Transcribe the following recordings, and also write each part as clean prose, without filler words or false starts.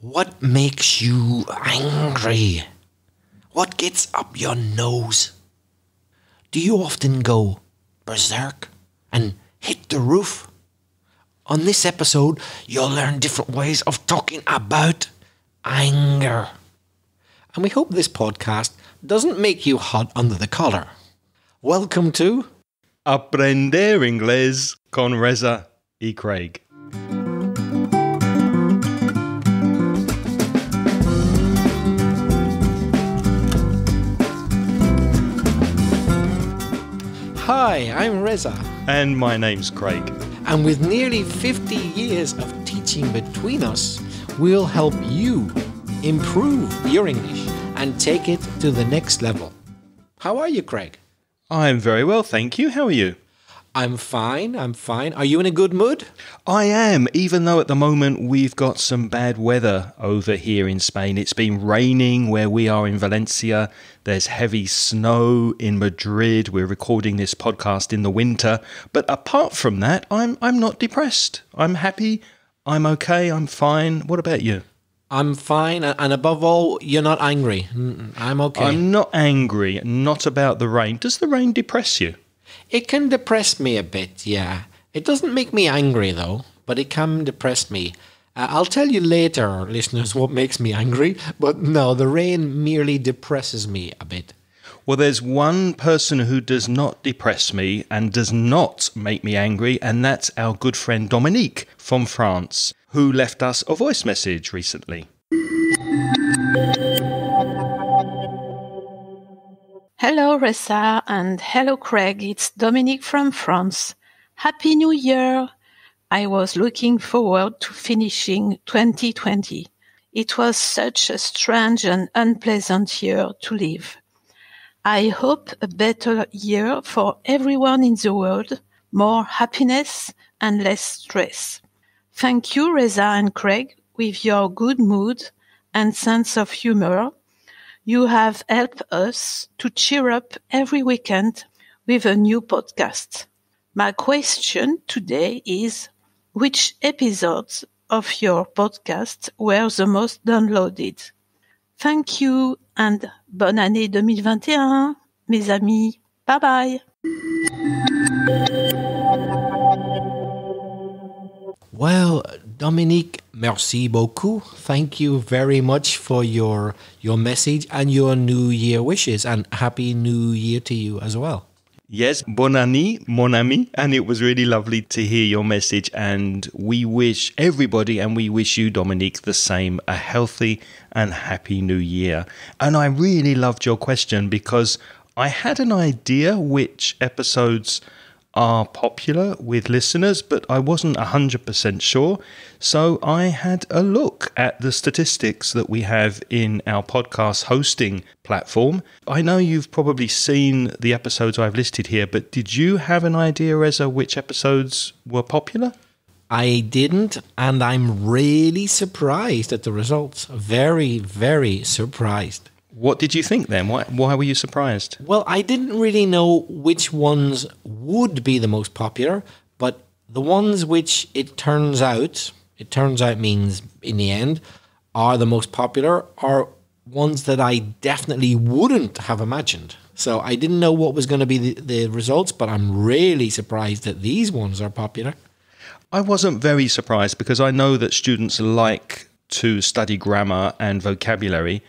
What makes you angry? What gets up your nose? Do you often go berserk and hit the roof? On this episode, you'll learn different ways of talking about anger. And we hope this podcast doesn't make you hot under the collar. Welcome to Aprender Inglés con Reza y Craig. Hi, I'm Reza. And my name's Craig. And with nearly 50 years of teaching between us, we'll help you improve your English and take it to the next level. How are you, Craig? I'm very well, thank you. How are you? I'm fine. Are you in a good mood? I am, even though at the moment we've got some bad weather over here in Spain. It's been raining where we are in Valencia. There's heavy snow in Madrid. We're recording this podcast in the winter. But apart from that, I'm not depressed. I'm happy. I'm okay. I'm fine. What about you? I'm fine. And above all, you're not angry. I'm okay. I'm not angry. Not about the rain. Does the rain depress you? It can depress me a bit, yeah. It doesn't make me angry, though, but it can depress me. I'll tell you later, listeners, what makes me angry. But no, the rain merely depresses me a bit. Well, there's one person who does not depress me and does not make me angry, and that's our good friend Dominique from France, who left us a voice message recently. Hello, Reza, and hello, Craig. It's Dominique from France. Happy New Year! I was looking forward to finishing 2020. It was such a strange and unpleasant year to live. I hope a better year for everyone in the world, more happiness and less stress. Thank you, Reza and Craig, with your good mood and sense of humor. You have helped us to cheer up every weekend with a new podcast. My question today is, which episodes of your podcast were the most downloaded? Thank you and bonne année 2021, mes amis. Bye bye. Well, Dominique, merci beaucoup. Thank you very much for your message and your New Year wishes, and Happy New Year to you as well. Yes, bonne année, mon ami. And it was really lovely to hear your message. And we wish everybody, and we wish you, Dominique, the same, a healthy and happy new year. And I really loved your question because I had an idea which episodes are popular with listeners, but I wasn't 100% sure. So I had a look at the statistics that we have in our podcast hosting platform. I know you've probably seen the episodes I've listed here, but did you have an idea, Reza, which episodes were popular? I didn't, and I'm really surprised at the results. Very, very surprised. What did you think then? Why were you surprised? Well, I didn't really know which ones would be the most popular, but the ones which it turns out means in the end, are the most popular are ones that I definitely wouldn't have imagined. So I didn't know what was going to be the results, but I'm really surprised that these ones are popular. I wasn't very surprised because I know that students like to study grammar and vocabulary.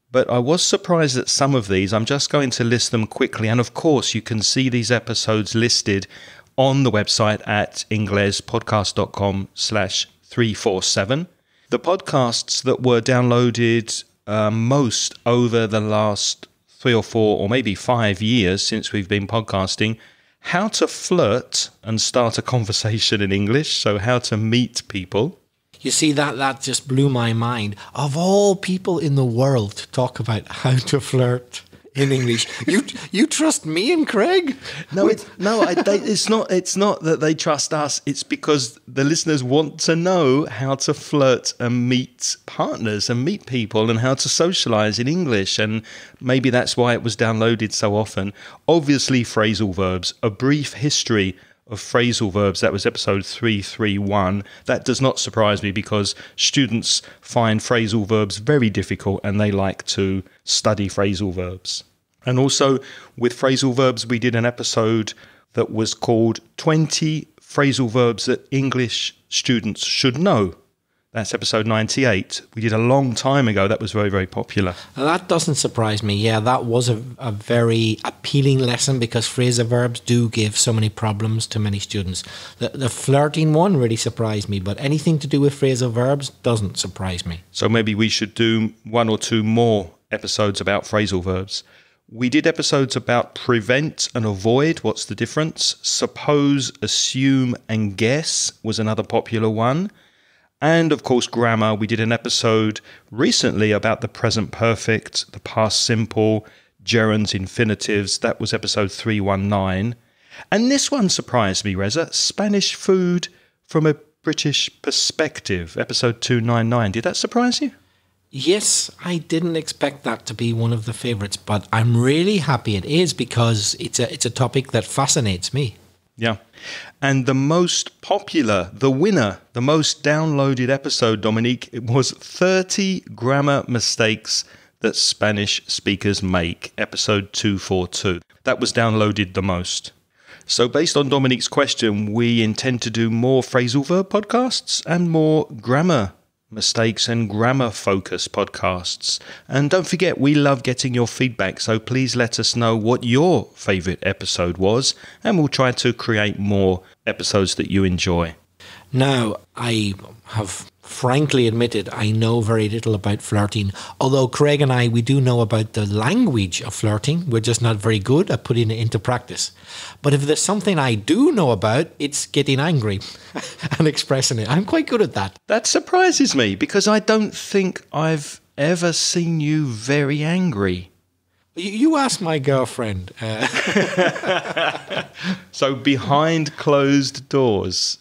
But I was surprised at some of these. I'm just going to list them quickly. And of course, you can see these episodes listed on the website at inglespodcast.com/347. The podcasts that were downloaded most over the last 3 or 4 or maybe 5 years since we've been podcasting: how to flirt and start a conversation in English. So how to meet people. You see, that just blew my mind. Of all people in the world to talk about how to flirt in English, you trust me and Craig? It's not that they trust us. It's because the listeners want to know how to flirt and meet partners and meet people and how to socialize in English. And maybe that's why it was downloaded so often. Obviously, phrasal verbs, a brief history of phrasal verbs. That was episode 331. That does not surprise me because students find phrasal verbs very difficult and they like to study phrasal verbs. And also with phrasal verbs, we did an episode that was called 20 Phrasal Verbs That English Students Should Know. That's episode 98. We did a long time ago. That was very, very popular. That doesn't surprise me. Yeah, that was a very appealing lesson because phrasal verbs do give so many problems to many students. The flirting one really surprised me, but anything to do with phrasal verbs doesn't surprise me. So maybe we should do one or two more episodes about phrasal verbs. We did episodes about prevent and avoid. What's the difference? Suppose, assume, and guess was another popular one. And of course, grammar. We did an episode recently about the present perfect, the past simple, gerunds, infinitives. That was episode 319. And this one surprised me, Reza. Spanish food from a British perspective, episode 299. Did that surprise you? Yes, I didn't expect that to be one of the favourites, but I'm really happy it is because it's a topic that fascinates me. Yeah. And the most popular, the winner, the most downloaded episode, Dominique, it was 30 grammar mistakes that Spanish speakers make, episode 242. That was downloaded the most. So based on Dominique's question, we intend to do more phrasal verb podcasts and more grammar mistakes and grammar focus podcasts. And don't forget, we love getting your feedback, so please let us know what your favourite episode was and we'll try to create more episodes that you enjoy. Now, I have frankly admitted I know very little about flirting, although Craig and I, we do know about the language of flirting. We're just not very good at putting it into practice. But if there's something I do know about, it's getting angry and expressing it. I'm quite good at that. That surprises me because I don't think I've ever seen you very angry. You ask my girlfriend. So behind closed doors,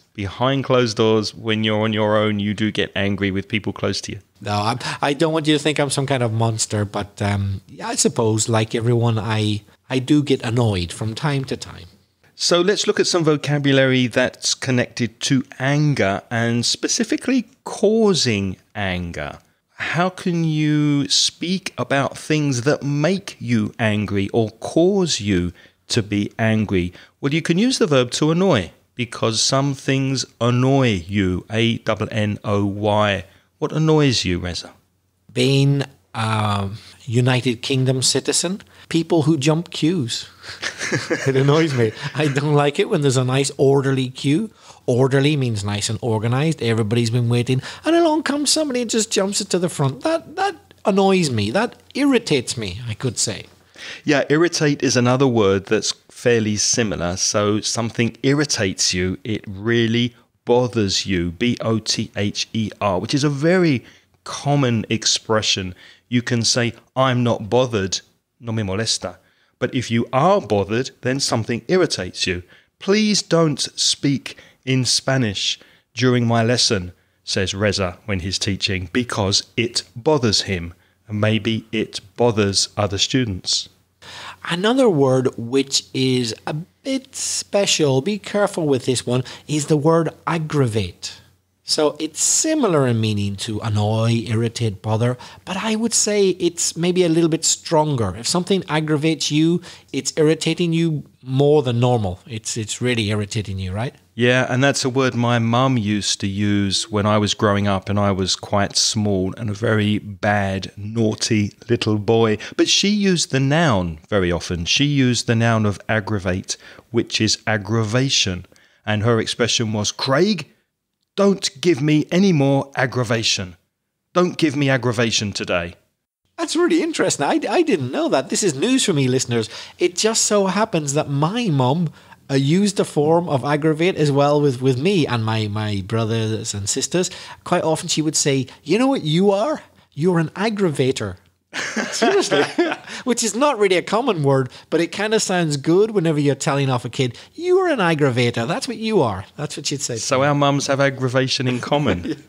when you're on your own, you do get angry with people close to you. No, I don't want you to think I'm some kind of monster, but I suppose, like everyone, I do get annoyed from time to time. So let's look at some vocabulary that's connected to anger and specifically causing anger. How can you speak about things that make you angry or cause you to be angry? Well, you can use the verb to annoy because some things annoy you. A-N-N-O-Y. What annoys you, Reza? Being a United Kingdom citizen, people who jump queues. It annoys me. I don't like it when there's a nice orderly queue. Orderly means nice and organised. Everybody's been waiting. And along comes somebody and just jumps it to the front. That annoys me. That irritates me, I could say. Yeah, irritate is another word that's fairly similar. So something irritates you. It really bothers you. B-O-T-H-E-R, which is a very common expression. You can say, I'm not bothered. No me molesta. But if you are bothered, then something irritates you. Please don't speak in Spanish during my lesson, says Reza when he's teaching, because it bothers him. And maybe it bothers other students. Another word which is a bit special, be careful with this one, is the word aggravate. So it's similar in meaning to annoy, irritate, bother, but I would say it's maybe a little bit stronger. If something aggravates you, it's irritating you more than normal. It's really irritating you, right? Yeah, and that's a word my mum used to use when I was growing up and I was quite small and a very bad, naughty little boy. But she used the noun very often. She used the noun of aggravate, which is aggravation. And her expression was, Craig, don't give me any more aggravation. Don't give me aggravation today. That's really interesting. I didn't know that. This is news for me, listeners. It just so happens that my mum used a form of aggravate as well with me and my brothers and sisters. Quite often she would say, you know what you are? You're an aggravator. Seriously. Which is not really a common word, but it kind of sounds good whenever you're telling off a kid, you're an aggravator. That's what you are. That's what she'd say. So our mums have aggravation in common.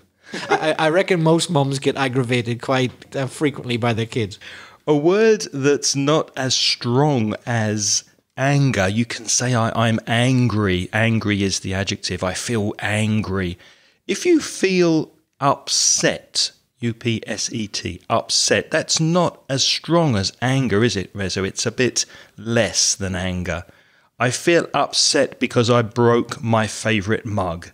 I reckon most mums get aggravated quite frequently by their kids. A word that's not as strong as anger, you can say I'm angry. Angry is the adjective. I feel angry. If you feel upset, upset, upset, that's not as strong as anger, is it, Reza? It's a bit less than anger. I feel upset because I broke my favourite mug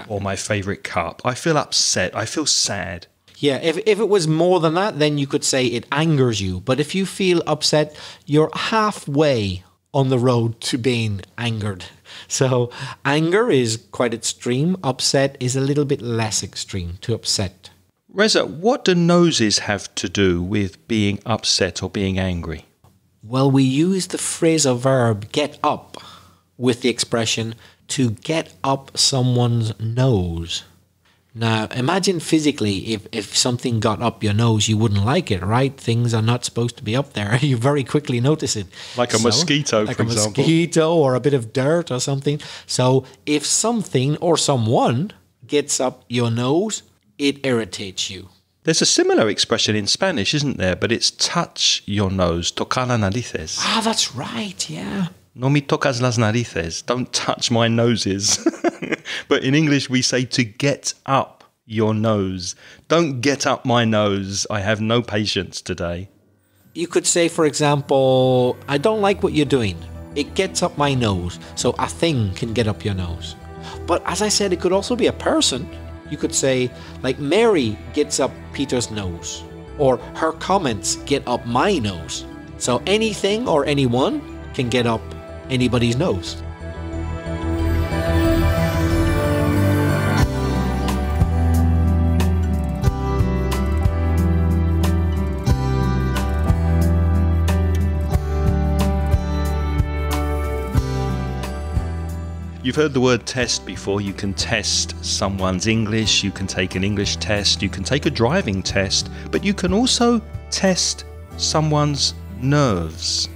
or my favourite cup. I feel upset. I feel sad. Yeah, if it was more than that, then you could say it angers you. But if you feel upset, you're halfway on the road to being angered. So anger is quite extreme. Upset is a little bit less extreme to upset. Reza, what do noses have to do with being upset or being angry? Well, we use the phrasal verb get up with the expression to get up someone's nose. Now, imagine physically, if something got up your nose, you wouldn't like it, right? Things are not supposed to be up there. You very quickly notice it. Like a mosquito, for example. Like a mosquito or a bit of dirt or something. So if something or someone gets up your nose, it irritates you. There's a similar expression in Spanish, isn't there? But it's touch your nose, tocar las narices. Ah, that's right, yeah. No me tocas las narices. Don't touch my noses. But in English, we say to get up your nose. Don't get up my nose. I have no patience today. You could say, for example, I don't like what you're doing. It gets up my nose. So a thing can get up your nose. But as I said, it could also be a person. You could say, like, Mary gets up Peter's nose. Or her comments get up my nose. So anything or anyone can get up anybody's nose. You've heard the word test before. You can test someone's English, you can take an English test, you can take a driving test, but you can also test someone's nerves.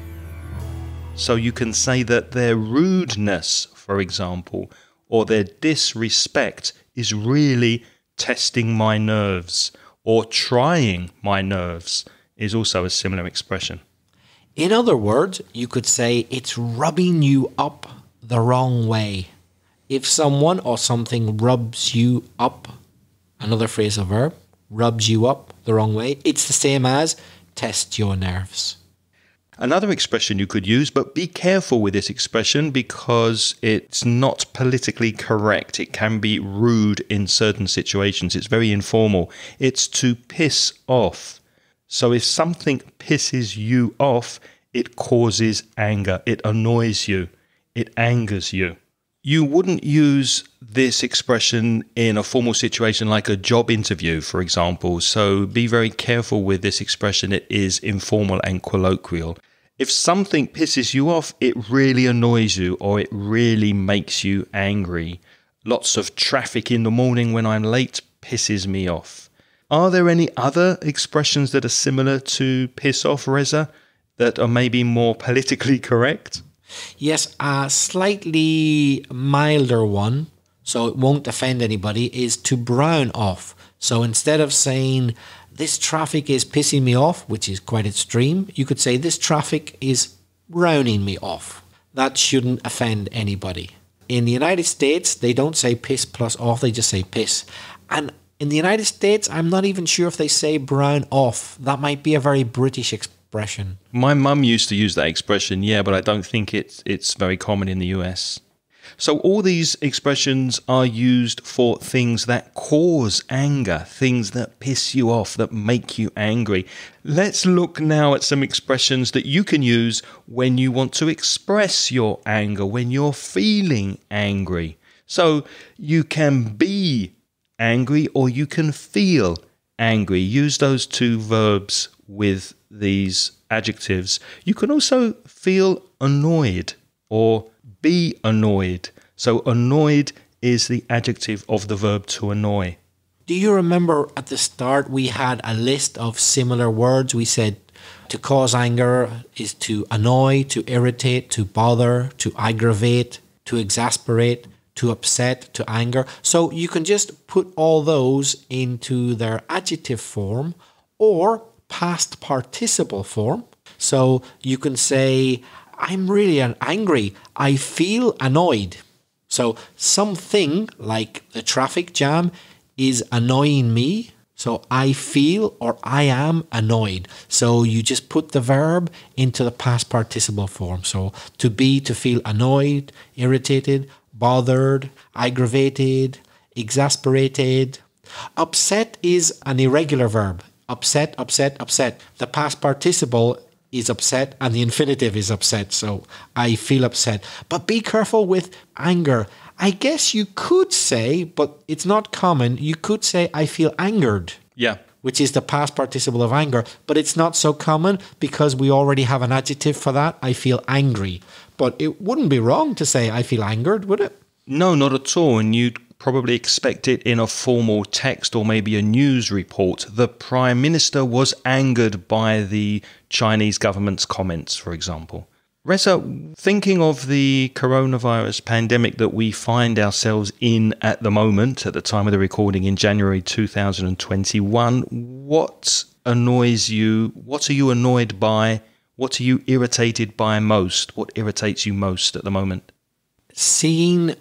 So you can say that their rudeness, for example, or their disrespect is really testing my nerves, or trying my nerves is also a similar expression. In other words, you could say it's rubbing you up the wrong way. If someone or something rubs you up, another phrasal verb, rubs you up the wrong way, it's the same as test your nerves. Another expression you could use, but be careful with this expression because it's not politically correct. It can be rude in certain situations. It's very informal. It's to piss off. So if something pisses you off, it causes anger. It annoys you. It angers you. You wouldn't use this expression in a formal situation like a job interview, for example. So be very careful with this expression. It is informal and colloquial. If something pisses you off, it really annoys you or it really makes you angry. Lots of traffic in the morning when I'm late pisses me off. Are there any other expressions that are similar to piss off, Reza, that are maybe more politically correct? Yes, a slightly milder one, so it won't offend anybody, is to brown off. So instead of saying, this traffic is pissing me off, which is quite extreme, you could say, this traffic is browning me off. That shouldn't offend anybody. In the United States, they don't say piss plus off, they just say piss. And in the United States, I'm not even sure if they say brown off. That might be a very British expression. My mum used to use that expression, yeah, but I don't think it's very common in the US. So all these expressions are used for things that cause anger, things that piss you off, that make you angry. Let's look now at some expressions that you can use when you want to express your anger, when you're feeling angry. So you can be angry or you can feel angry. Use those two verbs with these adjectives. You can also feel annoyed or be annoyed. So annoyed is the adjective of the verb to annoy. Do you remember at the start we had a list of similar words? We said to cause anger is to annoy, to irritate, to bother, to aggravate, to exasperate, to upset, to anger. So you can just put all those into their adjective form or past participle form. So you can say, I'm really angry. I feel annoyed. So something like the traffic jam is annoying me. So I feel or I am annoyed. So you just put the verb into the past participle form. So to be, to feel annoyed, irritated, bothered, aggravated, exasperated. Upset is an irregular verb. Upset, upset, upset. The past participle is upset and the infinitive is upset. So I feel upset. But be careful with anger. I guess you could say, but it's not common, you could say I feel angered. Yeah. Which is the past participle of anger. But it's not so common because we already have an adjective for that. I feel angry. But it wouldn't be wrong to say I feel angered, would it? No, not at all. And you'd probably expect it in a formal text or maybe a news report. The Prime Minister was angered by the Chinese government's comments, for example. Reza, thinking of the coronavirus pandemic that we find ourselves in at the moment, at the time of the recording in January 2021, what annoys you? What are you annoyed by? What are you irritated by most? What irritates you most at the moment? Seeing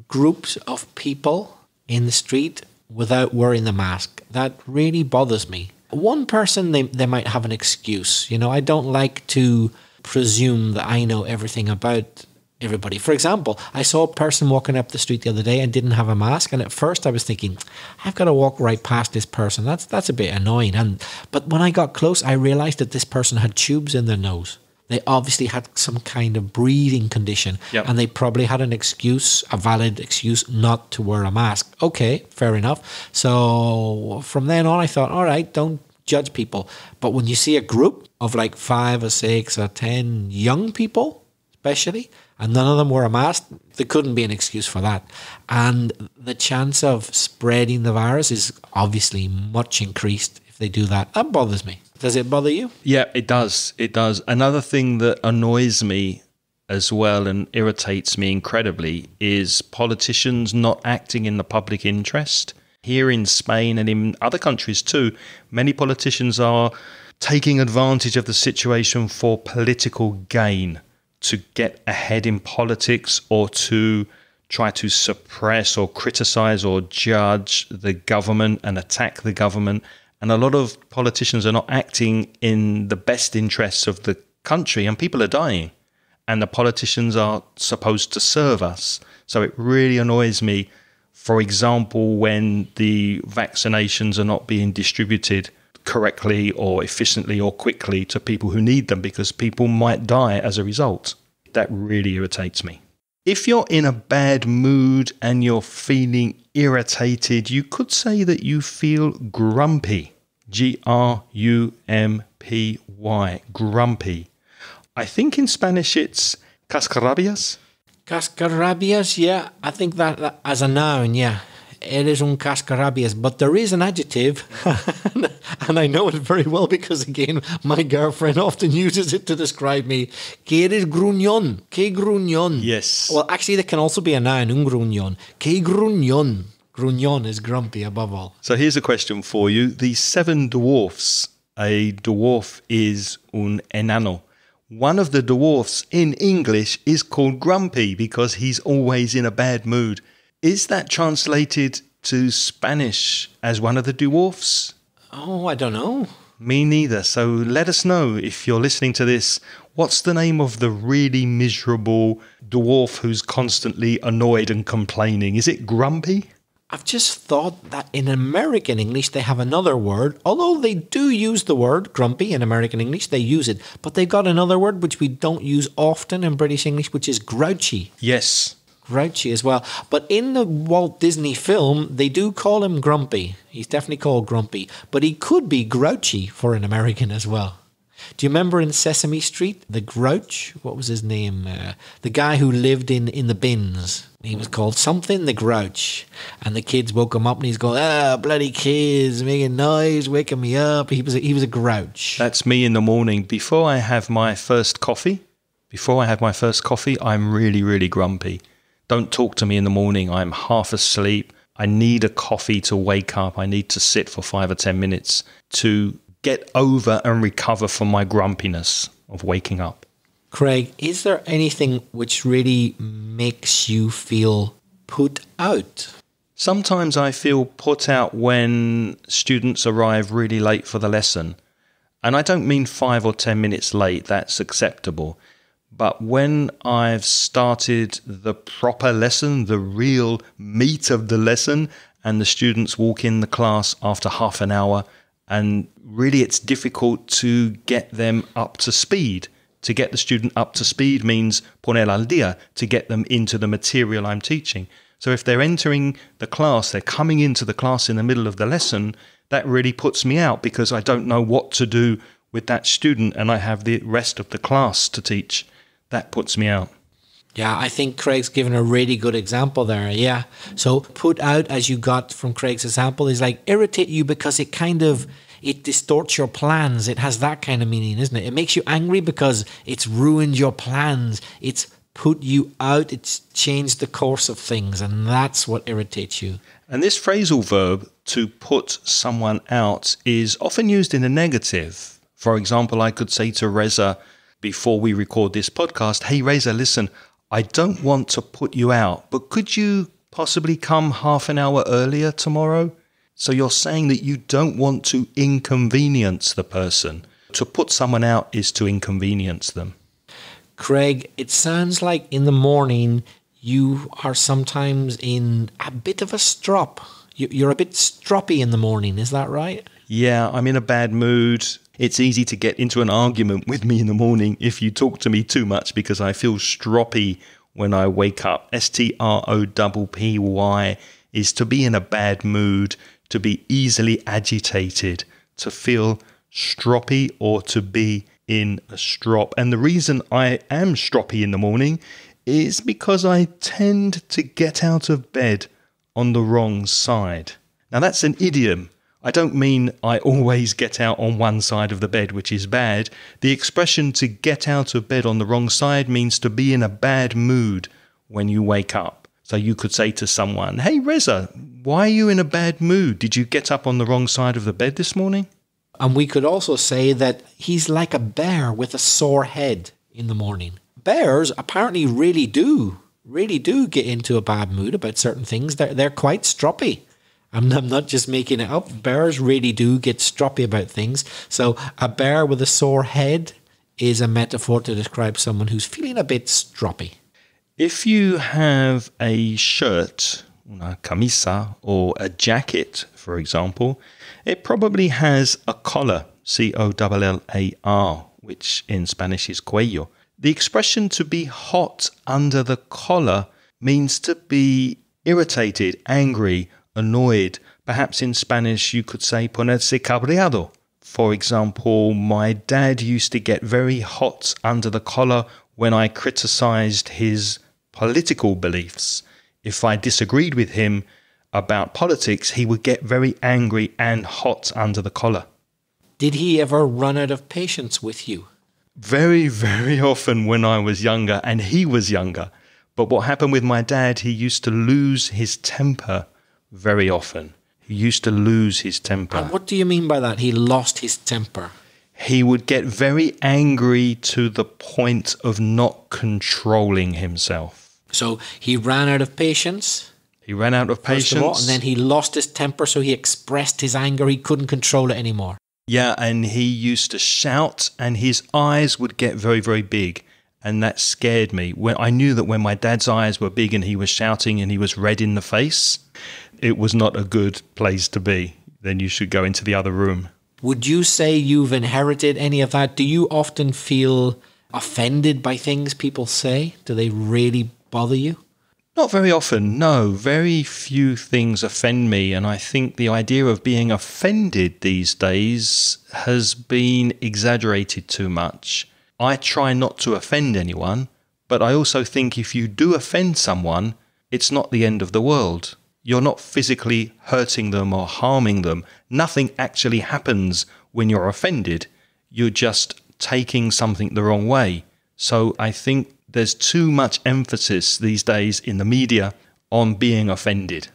groups of people in the street without wearing the mask. That really bothers me. One person, they might have an excuse. You know, I don't like to presume that I know everything about everybody. For example, I saw a person walking up the street the other day and didn't have a mask, and at first I was thinking, I've got to walk right past this person. That's a bit annoying. But when I got close, I realized that this person had tubes in their nose. They obviously had some kind of breathing condition, and they probably had an excuse, a valid excuse not to wear a mask. Okay, fair enough. So from then on, I thought, all right, don't judge people. But when you see a group of like 5 or 6 or 10 young people, especially, and none of them wear a mask, there couldn't be an excuse for that. And the chance of spreading the virus is obviously much increased if they do that. That bothers me. Does it bother you? Yeah, it does. It does. Another thing that annoys me as well and irritates me incredibly is politicians not acting in the public interest. Here in Spain and in other countries too, many politicians are taking advantage of the situation for political gain, to get ahead in politics or to try to suppress or criticize or judge the government and attack the government. And a lot of politicians are not acting in the best interests of the country, and people are dying. And the politicians are supposed to serve us. So it really annoys me, for example, when the vaccinations are not being distributed correctly or efficiently or quickly to people who need them, because people might die as a result. That really irritates me. If you're in a bad mood and you're feeling irritated, you could say that you feel grumpy. Grumpy. Grumpy. I think in Spanish it's cascarrabias. Cascarrabias, yeah. I think that as a noun, yeah. Eres un cascarrabias. But there is an adjective, and I know it very well because, again, my girlfriend often uses it to describe me. Que eres gruñón. Que gruñón. Yes. Well, actually, there can also be a noun, un gruñón. Que gruñón. Gruñón is grumpy above all. So here's a question for you. The 7 dwarfs. A dwarf is un enano. One of the dwarfs in English is called Grumpy because he's always in a bad mood. Is that translated to Spanish as one of the dwarfs? Oh, I don't know. Me neither. So let us know if you're listening to this. What's the name of the really miserable dwarf who's constantly annoyed and complaining? Is it Grumpy? I've just thought that in American English they have another word. Although they do use the word grumpy in American English, they use it. But they've got another word which we don't use often in British English, which is grouchy. Yes. Grouchy as well. But in the Walt Disney film, they do call him Grumpy. He's definitely called Grumpy. But he could be grouchy for an American as well. Do you remember in Sesame Street, the Grouch? What was his name? The guy who lived in the bins. He was called something the Grouch. And the kids woke him up and he's going, bloody kids, making noise, waking me up. He was a grouch. That's me in the morning. Before I have my first coffee, I'm really, really grumpy. Don't talk to me in the morning. I'm half asleep. I need a coffee to wake up. I need to sit for 5 or 10 minutes to get over and recover from my grumpiness of waking up. Craig, is there anything which really makes you feel put out? Sometimes I feel put out when students arrive really late for the lesson. And I don't mean 5 or 10 minutes late, that's acceptable. But when I've started the proper lesson, the real meat of the lesson, and the students walk in the class after half an hour, and really it's difficult to get them up to speed. To get the student up to speed means poner al día, to get them into the material I'm teaching. So if they're entering the class, they're coming into the class in the middle of the lesson, that really puts me out because I don't know what to do with that student and I have the rest of the class to teach. That puts me out. Yeah, I think Craig's given a really good example there. Yeah. So put out, as you got from Craig's example, is like irritate you because it distorts your plans. It has that kind of meaning, isn't it? It makes you angry because it's ruined your plans. It's put you out. It's changed the course of things. And that's what irritates you. And this phrasal verb, to put someone out, is often used in a negative. For example, I could say to Reza before we record this podcast, hey, Reza, listen, I don't want to put you out, but could you possibly come half an hour earlier tomorrow? So you're saying that you don't want to inconvenience the person. To put someone out is to inconvenience them. Craig, it sounds like in the morning you are sometimes in a bit of a strop. You're a bit stroppy in the morning, is that right? Yeah, I'm in a bad mood. It's easy to get into an argument with me in the morning if you talk to me too much because I feel stroppy when I wake up. STROPPY is to be in a bad mood, to be easily agitated, to feel stroppy or to be in a strop. And the reason I am stroppy in the morning is because I tend to get out of bed on the wrong side. Now that's an idiom. I don't mean I always get out on one side of the bed, which is bad. The expression to get out of bed on the wrong side means to be in a bad mood when you wake up. So you could say to someone, hey, Reza, why are you in a bad mood? Did you get up on the wrong side of the bed this morning? And we could also say that he's like a bear with a sore head in the morning. Bears apparently really do get into a bad mood about certain things. They're quite stroppy. I'm not just making it up. Bears really do get stroppy about things. So a bear with a sore head is a metaphor to describe someone who's feeling a bit stroppy. If you have a shirt, una camisa, or a jacket, for example, it probably has a collar, collar, which in Spanish is cuello. The expression to be hot under the collar means to be irritated, angry, annoyed. Perhaps in Spanish you could say ponerse cabreado. For example, my dad used to get very hot under the collar when I criticized his political beliefs. If I disagreed with him about politics, he would get very angry and hot under the collar. Did he ever run out of patience with you? Very, very often when I was younger and he was younger. But what happened with my dad, he used to lose his temper very often. He used to lose his temper. And what do you mean by that? He lost his temper. He would get very angry to the point of not controlling himself. So he ran out of patience. He ran out of patience. First of all, and then he lost his temper, so he expressed his anger. He couldn't control it anymore. Yeah, and he used to shout, and his eyes would get very, very big. And that scared me. When I knew that when my dad's eyes were big and he was shouting and he was red in the face, it was not a good place to be. Then you should go into the other room. Would you say you've inherited any of that? Do you often feel offended by things people say? Do they really bother you? Not very often, no. Very few things offend me, and I think the idea of being offended these days has been exaggerated too much. I try not to offend anyone, but I also think if you do offend someone, it's not the end of the world. You're not physically hurting them or harming them. Nothing actually happens when you're offended. You're just taking something the wrong way. So I think there's too much emphasis these days in the media on being offended.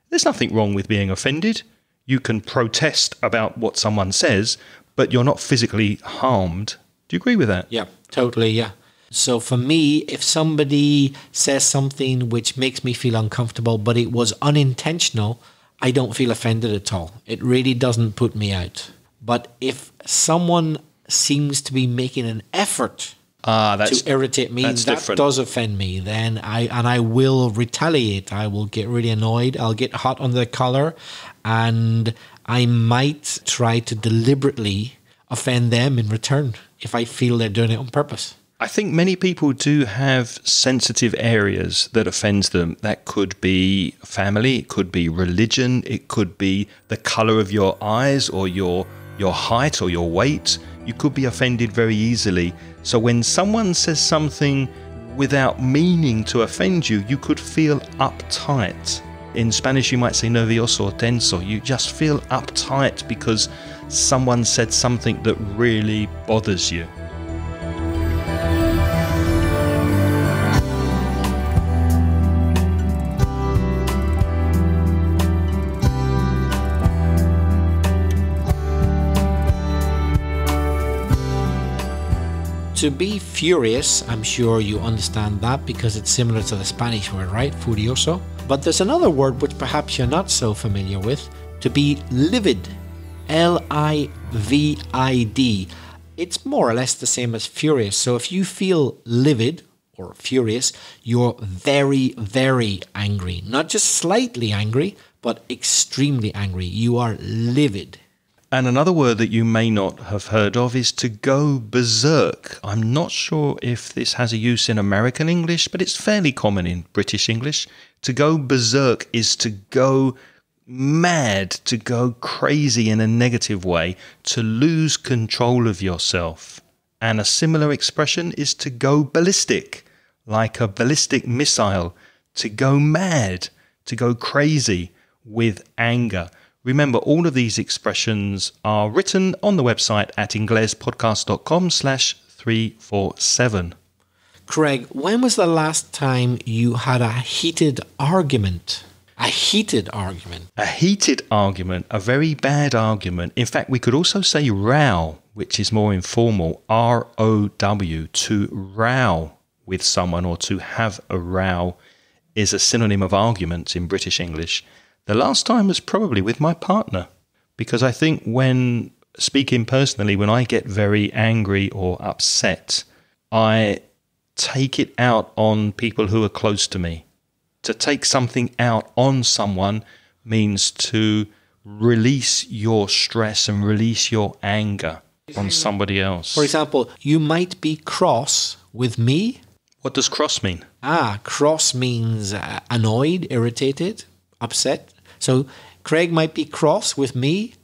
There's nothing wrong with being offended. You can protest about what someone says, but you're not physically harmed. Do you agree with that? Yeah, totally, yeah. So for me, if somebody says something which makes me feel uncomfortable, but it was unintentional, I don't feel offended at all. It really doesn't put me out. But if someone seems to be making an effort to irritate me, that different. Does offend me. Then I will retaliate. I will get really annoyed. I'll get hot under the collar, and I might try to deliberately offend them in return if I feel they're doing it on purpose. I think many people do have sensitive areas that offends them. That could be family, it could be religion, it could be the color of your eyes or your height or your weight. You could be offended very easily. So when someone says something without meaning to offend you, you could feel uptight. In Spanish, you might say nervioso or tenso. You just feel uptight because someone said something that really bothers you. To be furious, I'm sure you understand that because it's similar to the Spanish word, right? Furioso. But there's another word which perhaps you're not so familiar with. To be livid. Livid. It's more or less the same as furious. So if you feel livid or furious, you're very, very angry. Not just slightly angry, but extremely angry. You are livid. And another word that you may not have heard of is to go berserk. I'm not sure if this has a use in American English, but it's fairly common in British English. To go berserk is to go mad, to go crazy in a negative way, to lose control of yourself. And a similar expression is to go ballistic, like a ballistic missile, to go mad, to go crazy with anger. Remember, all of these expressions are written on the website at inglespodcast.com/347. Craig, when was the last time you had a heated argument? A heated argument. A heated argument, a very bad argument. In fact, we could also say row, which is more informal. R-O-W, to row with someone or to have a row is a synonym of argument in British English. The last time was probably with my partner, because I think when speaking personally, when I get very angry or upset, I take it out on people who are close to me. To take something out on someone means to release your stress and release your anger on somebody else. For example, you might be cross with me. What does cross mean? Cross means annoyed, irritated, upset. So Craig might be cross with me,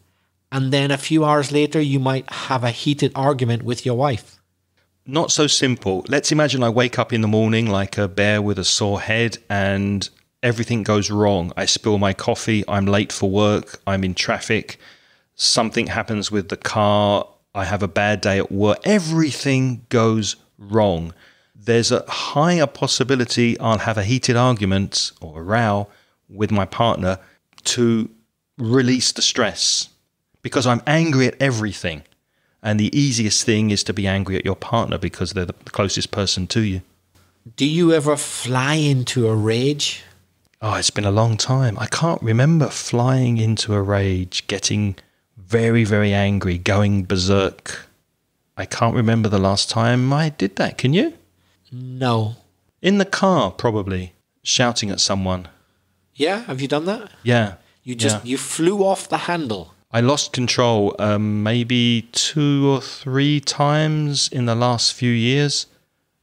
and then a few hours later you might have a heated argument with your wife. Not so simple. Let's imagine I wake up in the morning like a bear with a sore head and everything goes wrong. I spill my coffee, I'm late for work, I'm in traffic, something happens with the car, I have a bad day at work. Everything goes wrong. There's a higher possibility I'll have a heated argument or a row with my partner to release the stress because I'm angry at everything. And the easiest thing is to be angry at your partner because they're the closest person to you. Do you ever fly into a rage? Oh, it's been a long time. I can't remember flying into a rage, getting very, very angry, going berserk. I can't remember the last time I did that. Can you? No. In the car, probably, shouting at someone. Yeah, have you done that? Yeah. You flew off the handle. I lost control maybe 2 or 3 times in the last few years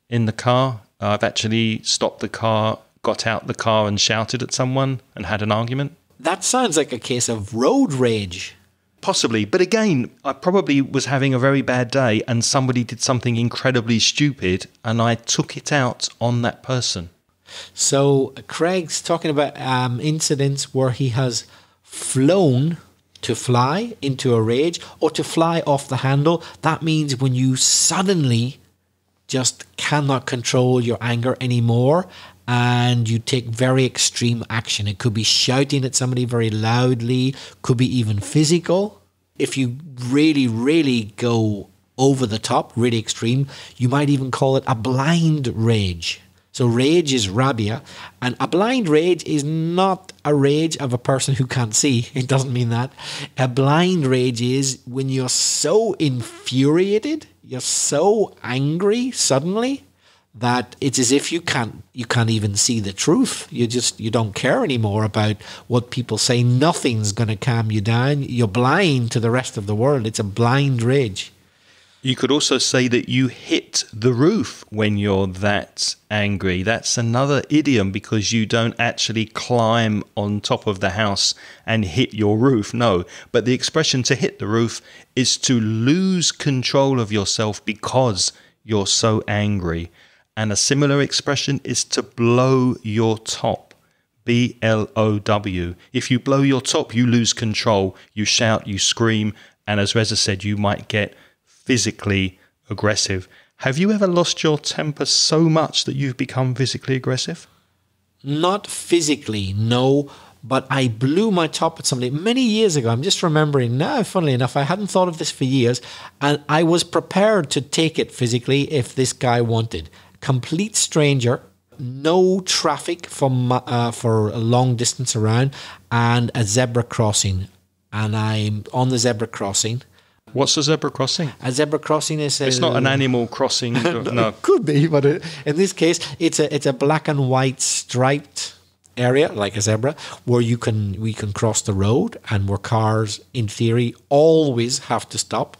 in the car. I've actually stopped the car, got out the car and shouted at someone and had an argument. That sounds like a case of road rage. Possibly. But again, I probably was having a very bad day and somebody did something incredibly stupid and I took it out on that person. So Craig's talking about incidents where he has flown to fly into a rage or to fly off the handle. That means when you suddenly just cannot control your anger anymore and you take very extreme action. It could be shouting at somebody very loudly, could be even physical. If you really, really go over the top, really extreme. You might even call it a blind rage. So rage is rabia, and a blind rage is not a rage of a person who can't see. It doesn't mean that. A blind rage is when you're so infuriated, you're so angry suddenly that it's as if you can't even see the truth. You don't care anymore about what people say. Nothing's going to calm you down. You're blind to the rest of the world. It's a blind rage. You could also say that you hit the roof when you're that angry. That's another idiom, because you don't actually climb on top of the house and hit your roof. No, but the expression to hit the roof is to lose control of yourself because you're so angry. And a similar expression is to blow your top. B-L-O-W. If you blow your top, you lose control. You shout, you scream, and as Reza said, you might get physically aggressive. Have you ever lost your temper so much that you've become physically aggressive? Not physically, no, but I blew my top at somebody many years ago. I'm just remembering now, funnily enough, I hadn't thought of this for years, and I was prepared to take it physically if this guy wanted. Complete stranger, no traffic for a long distance around, and a zebra crossing. And I'm on the zebra crossing. What's a zebra crossing? A zebra crossing is... It's not an animal crossing. No. It could be, but in this case, it's a black and white striped area, like a zebra, where we can cross the road, and where cars, in theory, always have to stop,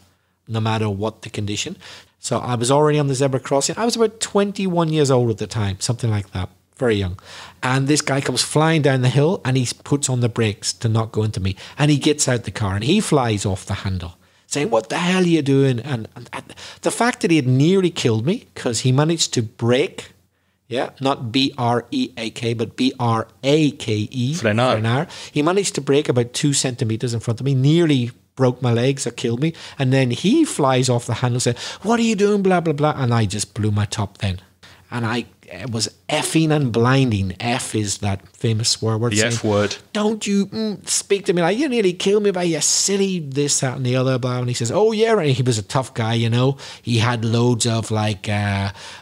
no matter what the condition. So I was already on the zebra crossing. I was about 21 years old at the time, something like that. Very young. And this guy comes flying down the hill, and he puts on the brakes to not go into me. And he gets out the car, and he flies off the handle, saying, "What the hell are you doing?" And the fact that he had nearly killed me, because he managed to brake, not B-R-E-A-K, but B-R-A-K-E. Frenar. He managed to brake about 2 centimeters in front of me, nearly broke my legs or killed me. And then he flies off the handle and said, "What are you doing?" Blah, blah, blah. And I just blew my top then. And it was effing and blinding. F is that famous swear word. The F word. "Don't you speak to me like you nearly killed me by you silly this, that, and the other." Blah. And he says, "Oh yeah," and he was a tough guy, you know. He had loads of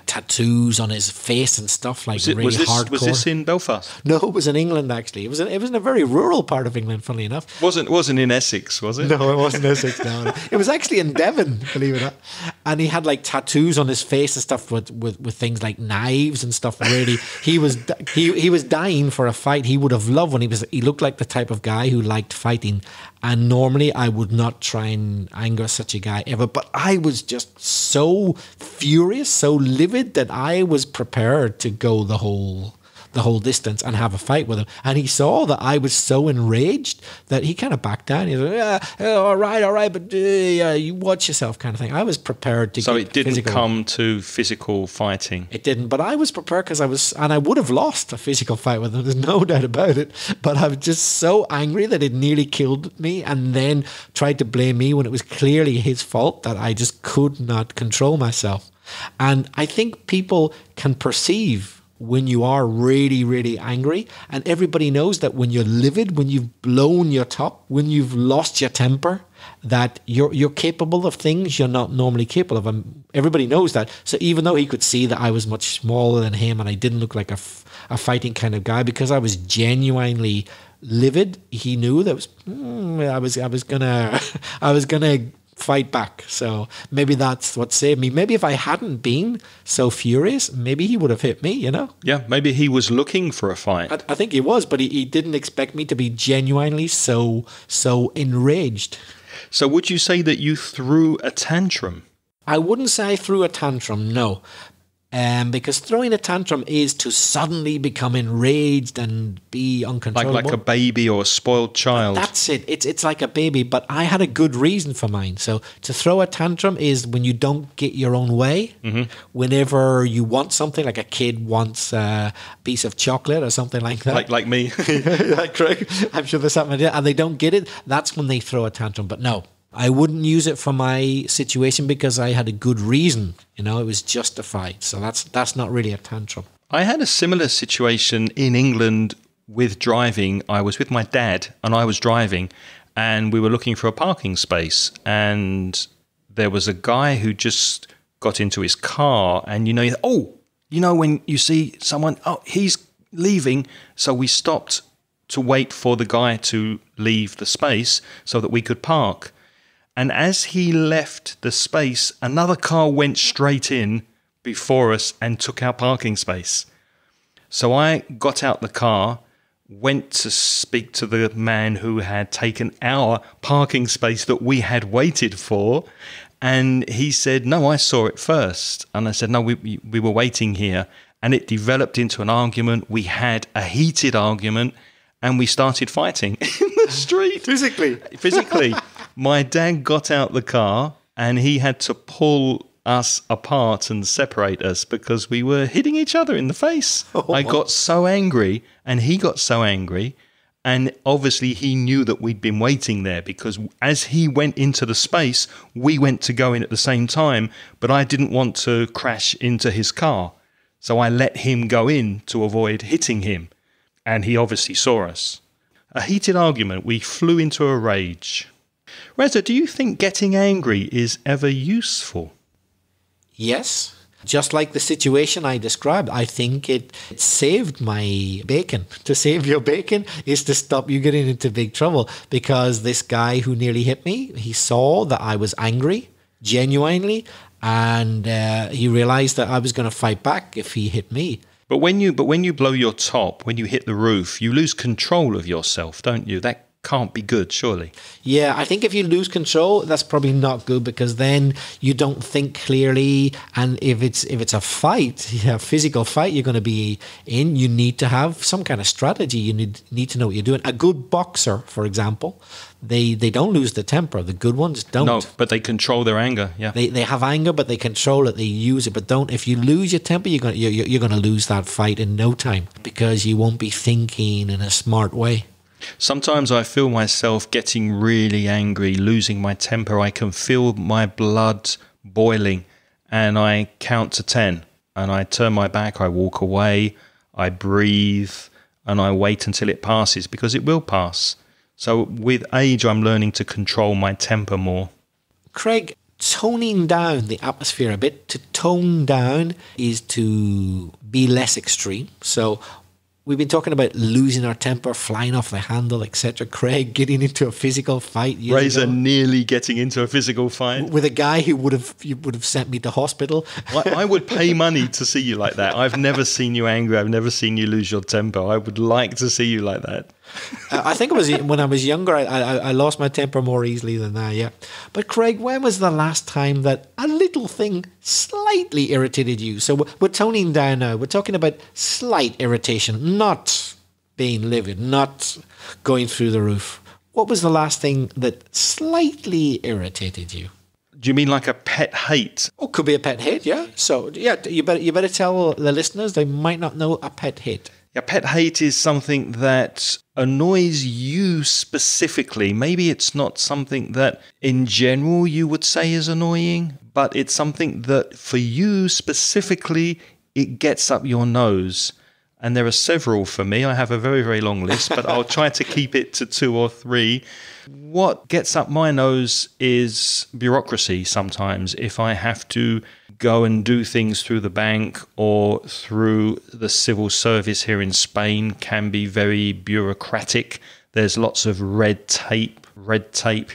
tattoos on his face and stuff, like hardcore. Was this in Belfast? No, it was in England actually. It was in a very rural part of England, funnily enough. Wasn't in Essex, was it? No, it wasn't Essex. No, it was actually in Devon, believe it or not. And he had like tattoos on his face and stuff with things like knives and stuff. Really, he was dying for a fight. He would have loved he looked like the type of guy who liked fighting. And normally I would not try and anger such a guy ever, but I was just so furious, so livid, that I was prepared to go the whole distance and have a fight with him. And he saw that I was so enraged that he kind of backed down. He was like, all right, but you watch yourself, kind of thing. I was prepared to. So it didn't physical. Come to physical fighting. It didn't, but I was prepared because I would have lost a physical fight with him. There's no doubt about it. But I was just so angry that it nearly killed me, and then tried to blame me when it was clearly his fault, that I just could not control myself. And I think people can perceive when you are really, really angry, and everybody knows that when you're livid, when you've blown your top, when you've lost your temper, that you're capable of things you're not normally capable of. And everybody knows that. So even though he could see that I was much smaller than him and I didn't look like a fighting kind of guy, because I was genuinely livid, he knew that I was gonna fight back. So maybe that's what saved me. Maybe if I hadn't been so furious, maybe he would have hit me, you know? Yeah, maybe he was looking for a fight. I think he was, but he didn't expect me to be genuinely so enraged. So would you say that you threw a tantrum? I wouldn't say I threw a tantrum, no. Because throwing a tantrum is to suddenly become enraged and be uncontrollable. Like a baby or a spoiled child. That's it. It's like a baby, but I had a good reason for mine. So to throw a tantrum is when you don't get your own way. Mm-hmm. Whenever you want something, like a kid wants a piece of chocolate or something like that. Like me. Like Craig. I'm sure there's something like that. And they don't get it. That's when they throw a tantrum. But no, I wouldn't use it for my situation because I had a good reason. You know, it was justified. So that's not really a tantrum. I had a similar situation in England with driving. I was with my dad and I was driving and we were looking for a parking space, and there was a guy who just got into his car, and when you see someone, he's leaving. So we stopped to wait for the guy to leave the space so that we could park. And as he left the space, another car went straight in before us and took our parking space. So I got out the car, went to speak to the man who had taken our parking space that we had waited for. And he said, no, I saw it first. And I said, no, we were waiting here. And it developed into an argument. We had a heated argument and we started fighting in the street. Physically. My dad got out the car and he had to pull us apart and separate us because we were hitting each other in the face. I got so angry and he got so angry. And obviously he knew that we'd been waiting there because as he went into the space, we went to go in at the same time, but I didn't want to crash into his car. So I let him go in to avoid hitting him. And he obviously saw us. A heated argument. We flew into a rage. Reza, do you think getting angry is ever useful? Yes. Just like the situation I described, I think it saved my bacon. To save your bacon is to stop you getting into big trouble, because this guy who nearly hit me, he saw that I was angry, genuinely, and he realized that I was going to fight back if he hit me. But when you blow your top, when you hit the roof, you lose control of yourself, don't you? That can't be good, surely. Yeah, I think if you lose control, that's probably not good, because then you don't think clearly. And if it's a fight, a physical fight you're going to be in, you need to have some kind of strategy. You need to know what you're doing. A good boxer, for example, they don't lose the temper. The good ones don't. No, but they control their anger. Yeah, they have anger, but they control it. They use it, but don't. If you lose your temper, you're going to lose that fight in no time, because you won't be thinking in a smart way. Sometimes I feel myself getting really angry, losing my temper. I can feel my blood boiling, and I count to 10 and I turn my back, I walk away, I breathe, and I wait until it passes, because it will pass. So with age, I'm learning to control my temper more. Craig, toning down the atmosphere a bit, to tone down is to be less extreme. So we've been talking about losing our temper, flying off the handle, etc. Craig getting into a physical fight. Razor nearly getting into a physical fight. With a guy who would have sent me to hospital. I would pay money to see you like that. I've never seen you angry. I've never seen you lose your temper. I would like to see you like that. I think it was when I was younger, I lost my temper more easily than that, yeah. But Craig, when was the last time that a little thing slightly irritated you? So we're toning down now. We're talking about slight irritation, not being livid, not going through the roof. What was the last thing that slightly irritated you? Do you mean like a pet hate? Oh, could be a pet hate, yeah. So, yeah, you better tell the listeners, they might not know a pet hate. Yeah, pet hate is something that annoys you specifically. Maybe it's not something that in general you would say is annoying, but it's something that for you specifically, it gets up your nose. And there are several for me. I have a very, very long list, but I'll try to keep it to 2 or 3. What gets up my nose is bureaucracy sometimes. If I have to go and do things through the bank or through the civil service here in Spain, can be very bureaucratic. There's lots of red tape,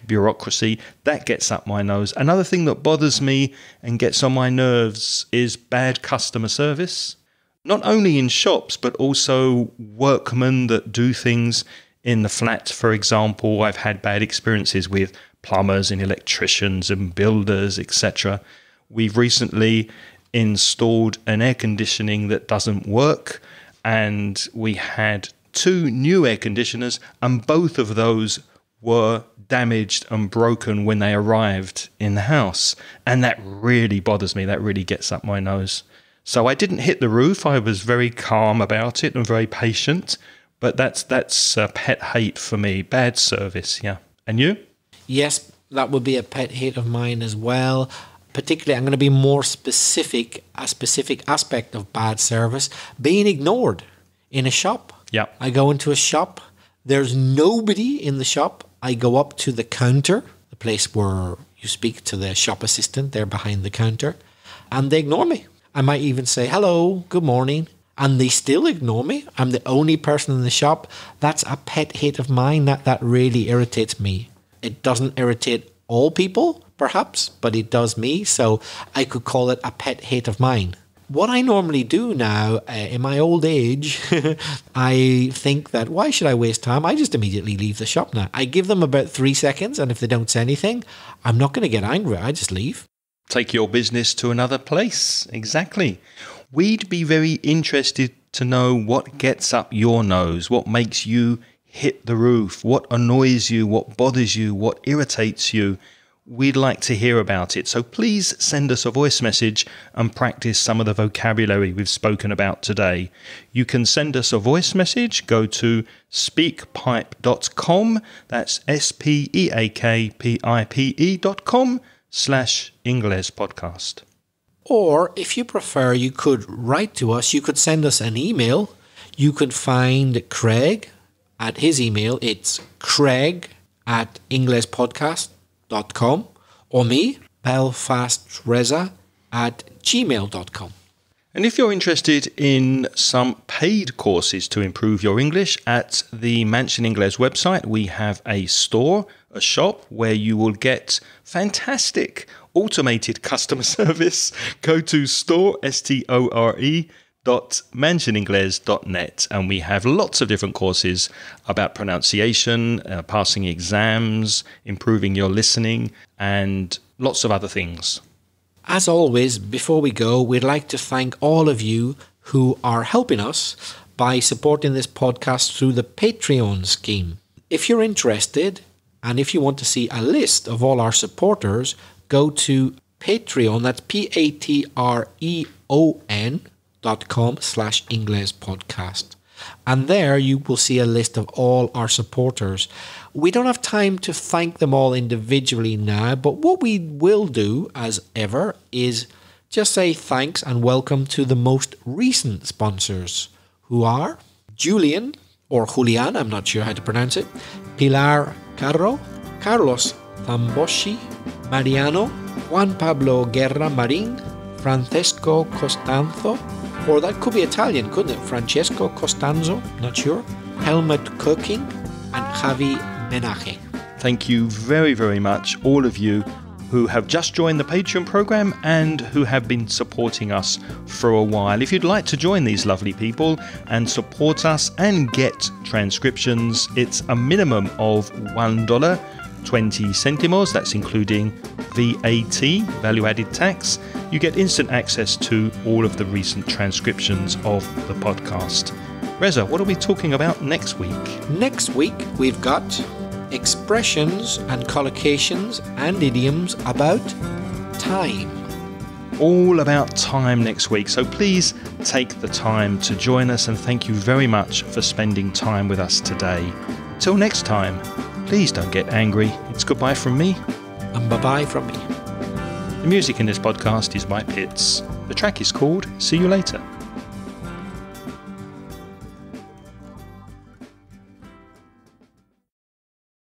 bureaucracy. That gets up my nose. Another thing that bothers me and gets on my nerves is bad customer service. Not only in shops, but also workmen that do things in the flat, for example. I've had bad experiences with plumbers and electricians and builders, etc. We've recently installed an air conditioning that doesn't work, and we had 2 new air conditioners, and both of those were damaged and broken when they arrived in the house. And that really bothers me. That really gets up my nose. So I didn't hit the roof. I was very calm about it and very patient. But that's a pet hate for me. Bad service, yeah. And you? Yes, that would be a pet hate of mine as well. Particularly, I'm going to be more specific, a specific aspect of bad service, being ignored in a shop. Yeah. I go into a shop. There's nobody in the shop. I go up to the counter, the place where You speak to the shop assistant there behind the counter, and they ignore me. I might even say, hello, good morning, and they still ignore me. I'm the only person in the shop. That's a pet hate of mine. That really irritates me. It doesn't irritate all people, perhaps, but it does me, so I could call it a pet hate of mine. What I normally do now, in my old age, I think that why should I waste time? I just immediately leave the shop now. I give them about 3 seconds, and if they don't say anything, I'm not going to get angry. I just leave. Take your business to another place. Exactly. We'd be very interested to know what gets up your nose, what makes you hit the roof, what annoys you, what bothers you, what irritates you. We'd like to hear about it. So please send us a voice message and practice some of the vocabulary we've spoken about today. You can send us a voice message. Go to speakpipe.com. That's speakpipe.com/Ingles podcast. Or if you prefer, you could write to us. You could send us an email. You could find Craig at his email. It's craig@inglespodcast.com, or me, belfastreza@gmail.com. And if you're interested in some paid courses to improve your English, at the Mansion Ingles website, we have a store, a shop, where you will get fantastic automated customer service. Go to store.mansioningles.net, and we have lots of different courses about pronunciation, passing exams, improving your listening, and lots of other things. As always, before we go, we'd like to thank all of you who are helping us by supporting this podcast through the Patreon scheme. If you're interested, and if you want to see a list of all our supporters, go to Patreon, that's patreon.com/Inglespodcast. And there you will see a list of all our supporters. We don't have time to thank them all individually now, but what we will do, as ever, is just say thanks and welcome to the most recent sponsors, who are Julian, or Julian, I'm not sure how to pronounce it, Pilar Carro, Carlos Zamboshi, Mariano, Juan Pablo Guerra Marin, Francesco Costanzo, or that could be Italian, couldn't it? Francesco Costanzo, not sure. Helmut Cooking, and Javi Menaje. Thank you very, very much, all of you who have just joined the Patreon program and who have been supporting us for a while. If you'd like to join these lovely people and support us and get transcriptions, it's a minimum of $1.20 centimos. That's including VAT, value-added tax. You get instant access to all of the recent transcriptions of the podcast. Reza, what are we talking about next week? Next week, we've got expressions and collocations and idioms about time. All about time next week. So please take the time to join us, and thank you very much for spending time with us today. Till next time, please don't get angry. It's goodbye from me. And bye-bye from me. The music in this podcast is by Pitts. The track is called See You Later.